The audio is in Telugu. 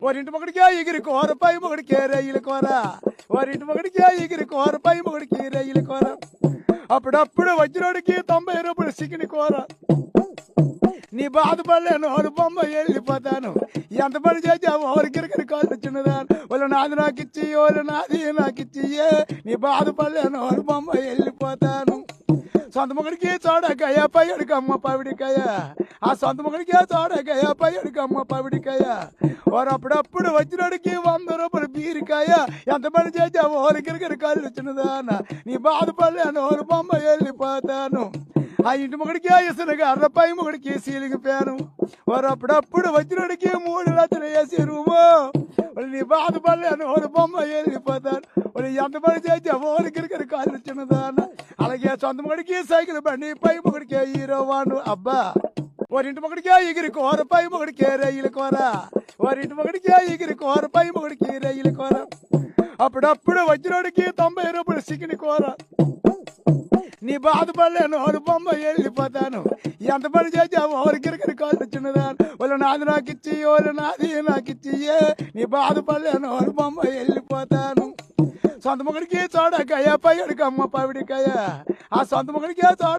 ఓరింటి మొగడికే ఎగిరి కూర పై మొగడికే రైలు కూర ఓరింటి మొగడికే ఎగిరి కూర పై మొగడికి రైలు కూర అప్పుడప్పుడు వచ్చినోడికి 90 రూపాయలు చికెన్ కూర నీ బాధపడలేను వాళ్ళ బొమ్మ వెళ్ళిపోతాను ఎంత పని చేసావు ఎవరికిరికరి కాళ్ళు చిన్నదాను వాళ్ళు నాది నాకు ఇచ్చి వాళ్ళు నాది నాకు ఇచ్చి నీ బాధపడలేను వాళ్ళ బొమ్మ వెళ్ళిపోతాను సొంత మొగడికి చోడకాయ పైడికి అమ్మ పవిడికాయ ఆ సొంత మొగడికి చోడకాయ పైడికి అమ్మ పవిడికాయ వారు అప్పుడప్పుడు వచ్చినోడికి 100 రూపాయలు బీరికాయ ఎంత పని చేసావు ఎవరికిరికరి కాళ్ళు చిన్నదాన నీ బాధపడలేను వాళ్ళ బొమ్మ వెళ్ళిపోతాను ఆ ఇంటి మొగడికి ఇసురుగా అర్రపై మొగడికి సీలింగ్ ఫ్యాను వారు అప్పుడప్పుడు వచ్చినోడికి 3 లక్షలు వేసి రూము వాళ్ళు నీ బాధపడలేను వాళ్ళ బొమ్మ వెళ్ళిపోతారు వాళ్ళు ఎంత పని చేస్తే ఓరికిరికరి కాళ్ళు చిన్నదాన అలాగే సొంత మొగడికి సైకిల్ బండి పై మొగడికే హీరో వాడు అబ్బా వారింటి మొగడికే ఎగిరి కూర పై మొగడికే రైలు కూర వారింటి మొగడికే ఎగిరి కూర పై మొగడికి రైలు కూర అప్పుడప్పుడు వచ్చినోడికి 90 రూపాయలు చికెన్ కూర నీ బాధపడలేను వాళ్ళ బొమ్మ వెళ్ళిపోతాను ఎంత పని చేసావు ఎవరికిరికరి కాళ్ళు చిన్నదాను వాళ్ళు నాది నాకు ఇచ్చి వాళ్ళు నాది నాకు ఇచ్చి నీ బాధపడలేను వాళ్ళ బొమ్మ వెళ్ళిపోతాను సొంత మొగడికి చోడకాయ పైడికి అమ్మ పవిడికాయ ఆ సొంత మొగడికి చోడ